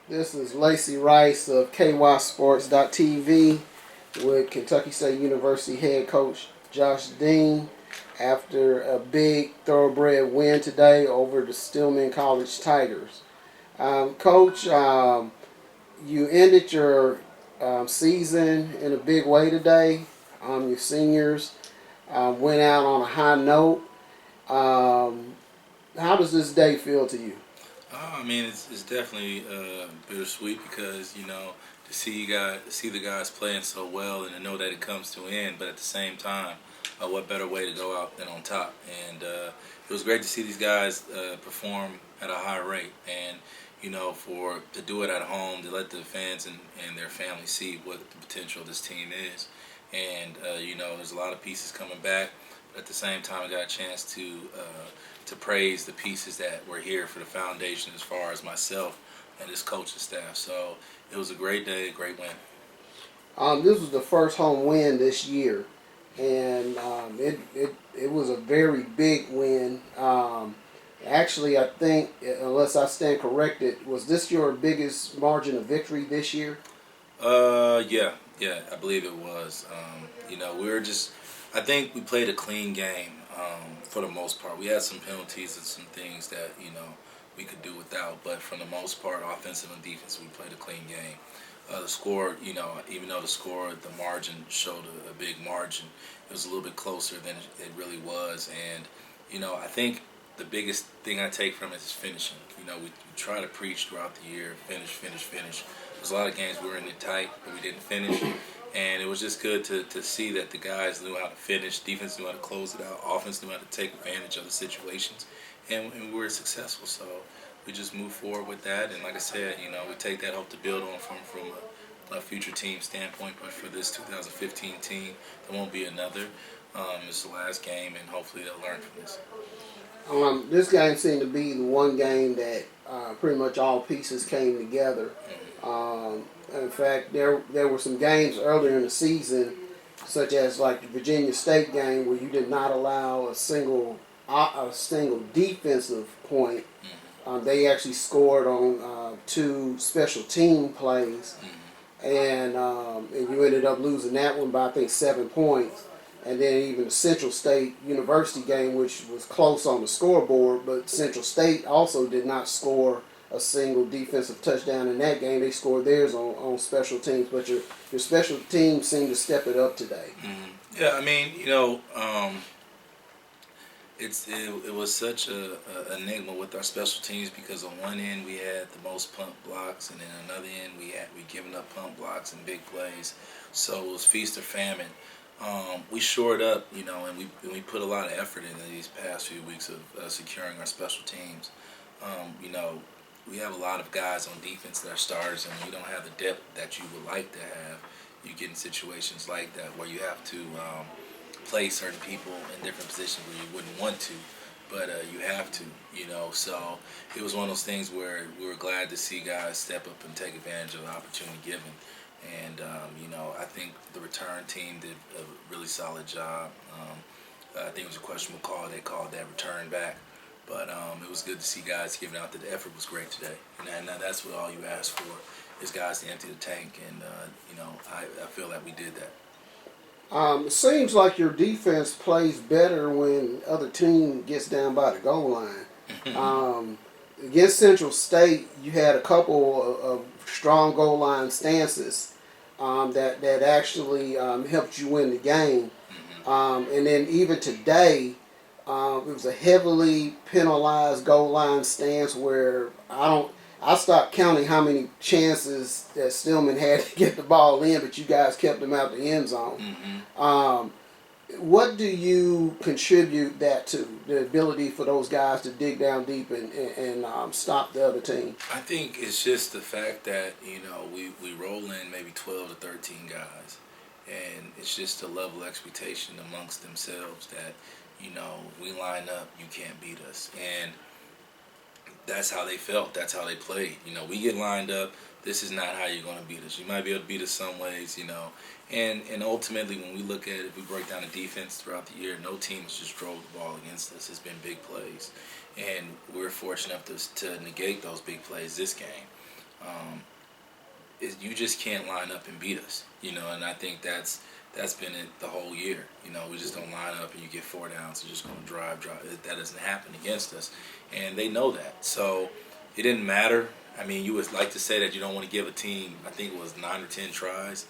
This is Lacey Rice of KySports.TV with Kentucky State University head coach Josh Dean after a big thoroughbred win today over the Stillman College Tigers. Coach, you ended your season in a big way today. Your seniors went out on a high note. Um, how does this day feel to you? I mean, it's definitely bittersweet because to see the guys playing so well and to know that it comes to an end. But at the same time, what better way to go out than on top? And it was great to see these guys perform at a high rate, and for to do it at home, to let the fans and their families see what the potential of this team is. And there's a lot of pieces coming back. But at the same time, I got a chance to praise the pieces that were here for the foundation as far as myself and this coaching staff. So it was a great day, a great win. This was the first home win this year, and it was a very big win. Actually, I think, unless I stand corrected, was this your biggest margin of victory this year? Yeah, I believe it was. We were just, I think we played a clean game for the most part. We had some penalties and some things that we could do without, but for the most part, offensive and defense, we played a clean game. The score, even though the margin showed a big margin, it was a little bit closer than it really was. And I think the biggest thing I take from it is finishing. We try to preach throughout the year, finish, finish, finish. There's a lot of games we were in it tight, but we didn't finish. And it was just good to see that the guys knew how to finish, defense knew how to close it out, offense knew how to take advantage of the situations, and we were successful. So we just move forward with that. And like I said, we take that hope to build on from a future team standpoint. But for this 2015 team, there won't be another. It's the last game, and hopefully they'll learn from this. This game seemed to be the one game that pretty much all pieces came together. In fact, there were some games earlier in the season, such as like the Virginia State game, where you did not allow a single defensive point. They actually scored on two special team plays, and you ended up losing that one by I think 7 points. And then even the Central State University game, which was close on the scoreboard, but Central State also did not score a single defensive touchdown in that game. They scored theirs on special teams, but your special teams seemed to step it up today. Yeah, I mean, it was such a enigma with our special teams because on one end we had the most punt blocks, and then another end we given up punt blocks and big plays. So it was feast or famine. We shored up, and we put a lot of effort into these past few weeks of securing our special teams. We have a lot of guys on defense that are starters, and we don't have the depth that you would like to have. You get in situations like that where you have to play certain people in different positions where you wouldn't want to, but you have to, So it was one of those things where we were glad to see guys step up and take advantage of the opportunity given. And, I think the return team did a really solid job. I think it was a questionable call. They called that return back. But it was good to see guys giving out that the effort was great today. And that's what all you ask for is guys to empty the tank. And, I feel that we did that. It seems like your defense plays better when the other team gets down by the goal line. Against Central State, you had a couple of strong goal line stances that actually helped you win the game. And then even today, it was a heavily penalized goal line stance where I stopped counting how many chances that Stillman had to get the ball in, but you guys kept them out the end zone. What do you contribute that to, the ability for those guys to dig down deep and stop the other team? I think it's just the fact that, we roll in maybe 12 to 13 guys, and it's just a level of expectation amongst themselves that, we line up, you can't beat us. And that's how they felt. That's how they played. We get lined up. This is not how you're going to beat us. You might be able to beat us some ways, And ultimately, when we look at it, if we break down the defense throughout the year, no team has just drove the ball against us. It's been big plays. And we're fortunate enough to negate those big plays this game. You just can't line up and beat us, and I think that's been it the whole year. We just don't line up and you get 4 downs. You're just going to drive. That doesn't happen against us, and they know that. So it didn't matter. I mean, you would like to say that you don't want to give a team, I think it was 9 or 10 tries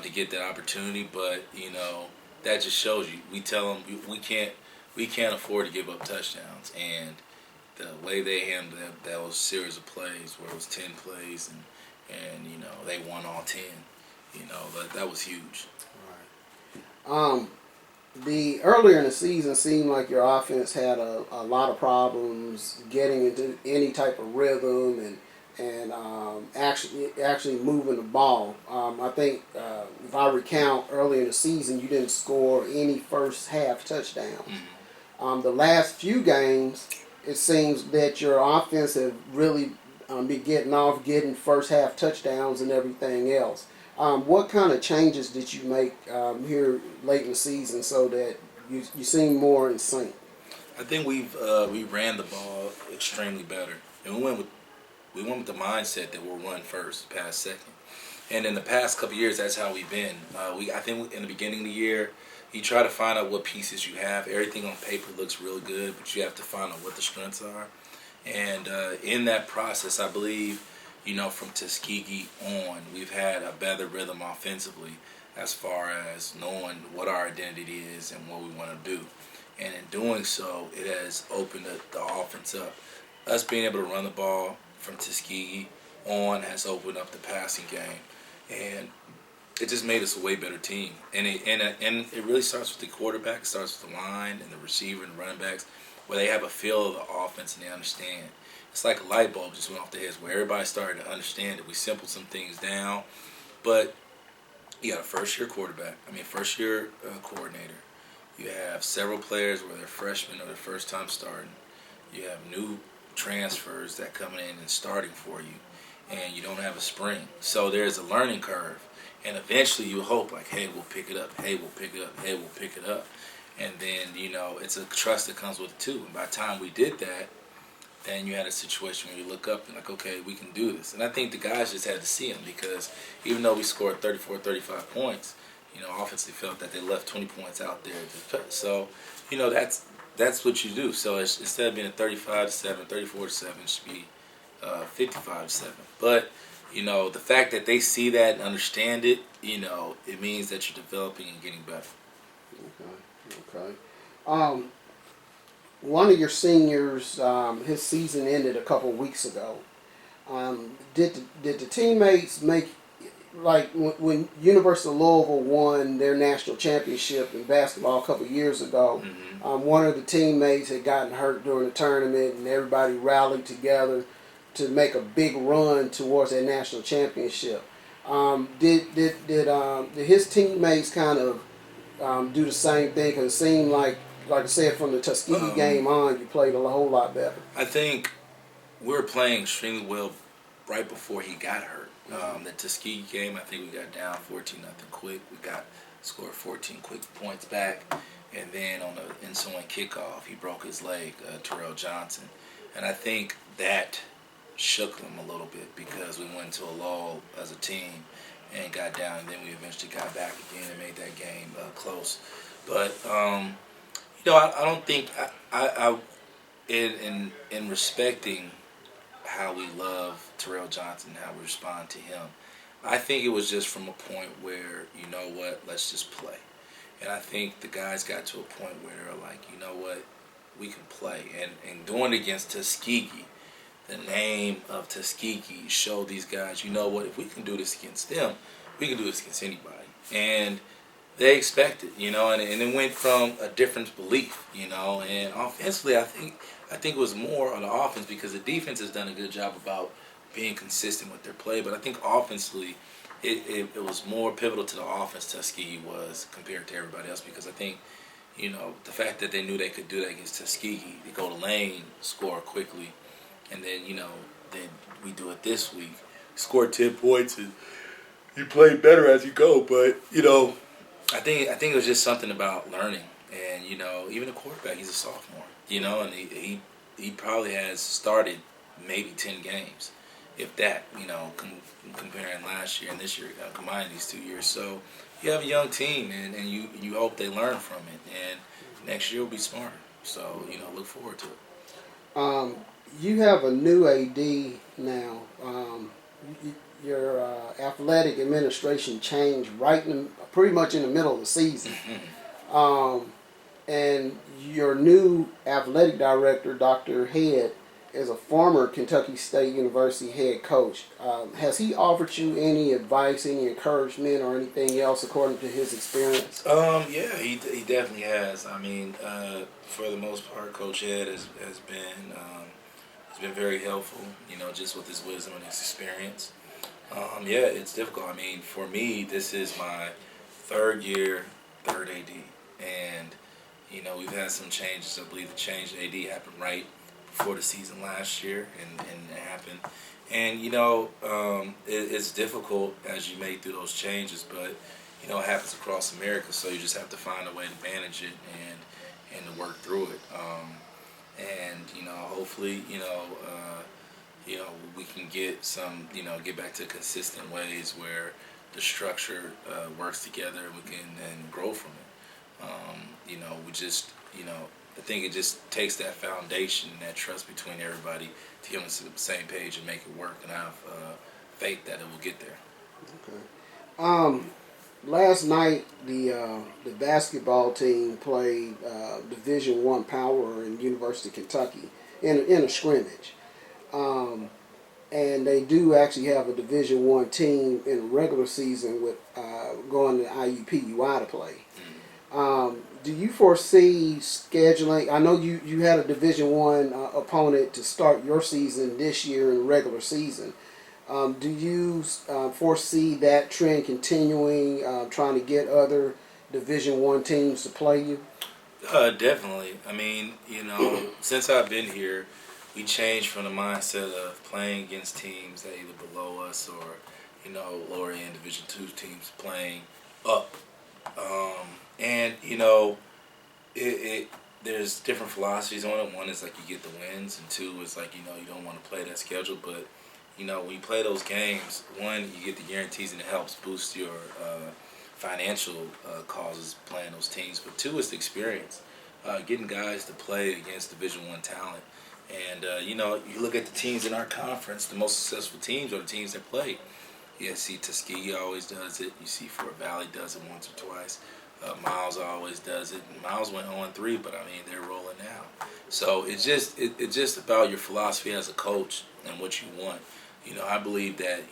to get that opportunity, but that just shows you. We tell them we can't afford to give up touchdowns, and the way they handled that was a series of plays where it was 10 plays and they won all 10. That was huge. Right. The earlier in the season seemed like your offense had a lot of problems getting into any type of rhythm and actually moving the ball. I think if I recount earlier in the season, you didn't score any first half touchdowns. Mm-hmm. The last few games, it seems that your offense have really been getting first half touchdowns and everything else. What kind of changes did you make here late in the season so that you seem more in sync? I think we ran the ball extremely better, and we went with the mindset that we'll run first, pass second. And in the past couple of years, that's how we've been. I think in the beginning of the year, you try to find out what pieces you have. Everything on paper looks real good, but you have to find out what the strengths are. And in that process, I believe, from Tuskegee on, we've had a better rhythm offensively as far as knowing what our identity is and what we want to do. And in doing so, it has opened the offense up. Us being able to run the ball from Tuskegee on has opened up the passing game. And it just made us a way better team. And it really starts with the quarterback, it starts with the line and the receiver and the running backs, where they have a feel of the offense and they understand. It's like a light bulb just went off their heads where everybody started to understand that we simpled some things down. But you got a first-year first-year coordinator. You have several players where they're freshmen or their first time starting. You have new transfers that coming in and starting for you. And you don't have a spring. So there's a learning curve. And eventually you hope, like, hey, we'll pick it up. Hey, we'll pick it up. Hey, we'll pick it up. And then, it's a trust that comes with it, too. And by the time we did that, then you had a situation where you look up and like, okay, we can do this. And I think the guys just had to see them because even though we scored 34, 35 points, offensively felt that they left 20 points out there. So, that's what you do. So instead of being a 35-7, 34-7, it should be 55-7. But, the fact that they see that and understand it, it means that you're developing and getting better. Okay. One of your seniors, his season ended a couple weeks ago. Did the teammates make, like when University of Louisville won their national championship in basketball a couple years ago, one of the teammates had gotten hurt during the tournament and everybody rallied together to make a big run towards that national championship. Did his teammates kind of do the same thing? Because it seemed like I said, from the Tuskegee game on, you played a whole lot better. I think we were playing extremely well right before he got hurt. The Tuskegee game, I think we got down 14-0 quick. We scored 14 quick points back. And then on the ensuing kickoff, he broke his leg, Terrell Johnson. And I think that shook him a little bit because we went into a lull as a team and got down. And then we eventually got back again and made that game close. But I don't think in respecting how we love Terrell Johnson, how we respond to him, I think it was just from a point where, let's just play. And I think the guys got to a point where they're like, we can play. And doing it against Tuskegee, the name of Tuskegee showed these guys, if we can do this against them, we can do this against anybody. And they expect it, and it went from a different belief, and offensively, I think it was more on the offense because the defense has done a good job about being consistent with their play, but I think offensively, it was more pivotal to the offense Tuskegee was compared to everybody else because I think, the fact that they knew they could do that against Tuskegee, they go to lane, score quickly, and then, then we do it this week, score 10 points, and you play better as you go, but, I think it was just something about learning, and even the quarterback, he's a sophomore, and he probably has started maybe 10 games, if that, comparing last year and this year, combining these 2 years. So you have a young team, and you hope they learn from it, and next year will be smarter. So look forward to it. Um, you have a new AD now. Your athletic administration changed pretty much in the middle of the season. Um, and your new athletic director, Dr. Head, is a former Kentucky State University head coach. Has he offered you any advice, any encouragement, or anything else according to his experience? Yeah, he definitely has. I mean, for the most part, Coach Ed has been very helpful. Just with his wisdom and his experience. Yeah, it's difficult. I mean, for me, this is my third year, third AD, and we've had some changes. I believe the change in AD happened right before the season last year, and it happened. And it's difficult as you make through those changes, but it happens across America, so you just have to find a way to manage it and to work through it. And hopefully, we can get back to consistent ways where the structure works together, and we can and grow from it. We just, I think it just takes that foundation and that trust between everybody to get on the same page and make it work, and I have faith that it will get there. Okay. Last night, the basketball team played Division I Power in University of Kentucky in a scrimmage. And they do actually have a Division I team in a regular season with going to IUPUI to play. Do you foresee scheduling? I know you had a Division I opponent to start your season this year in the regular season. Do you foresee that trend continuing, trying to get other Division I teams to play you? Definitely. I mean, since I've been here, we changed from the mindset of playing against teams that either below us or, lower end Division II teams playing up. And there's different philosophies on it. One is like you get the wins, and two is like you don't want to play that schedule. But when you play those games, one, you get the guarantees, and it helps boost your financial causes playing those teams. But two is the experience, getting guys to play against Division I talent. And you look at the teams in our conference. The most successful teams are the teams that play. You see Tuskegee always does it. You see Fort Valley does it once or twice. Miles always does it. Miles went 0-3, but I mean they're rolling now. So it's just about your philosophy as a coach and what you want. I believe that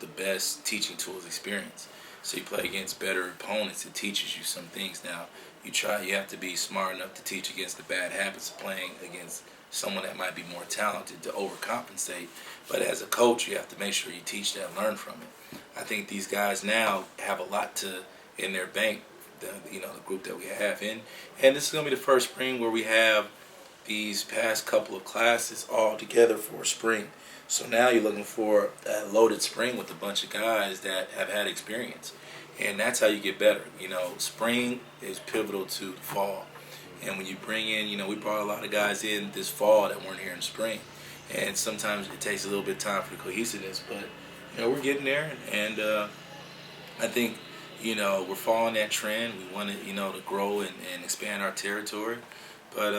the best teaching tool is experience. So you play against better opponents. It teaches you some things. Now you have to be smart enough to teach against the bad habits of playing against someone that might be more talented to overcompensate. But as a coach, you have to make sure you teach that and learn from it. I think these guys now have a lot in their bank. The group that we have in, and this is going to be the first spring where we have these past couple of classes all together for spring. So now you're looking for a loaded spring with a bunch of guys that have had experience, and that's how you get better. Spring is pivotal to the fall, and when you bring in, we brought a lot of guys in this fall that weren't here in spring, and sometimes it takes a little bit of time for the cohesiveness, but we're getting there, and I think. We're following that trend. We want to, to grow and expand our territory. But,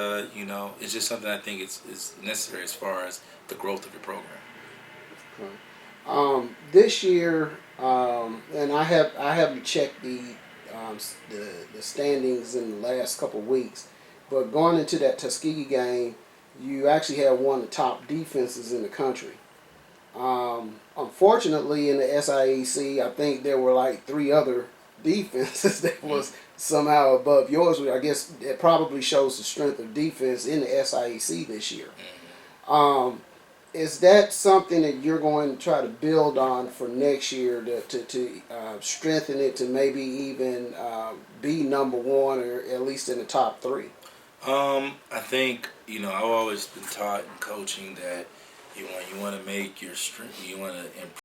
it's just something I think is necessary as far as the growth of your program. Okay. This year, and I haven't checked the standings in the last couple of weeks, but going into that Tuskegee game, you actually had one of the top defenses in the country. Unfortunately, in the SIAC, I think there were like three other defenses that was somehow above yours. I guess it probably shows the strength of defense in the SIAC this year. Is that something that you're going to try to build on for next year to strengthen it to maybe even be number one or at least in the top three? I think I've always been taught in coaching that you want to make your strength, you want to improve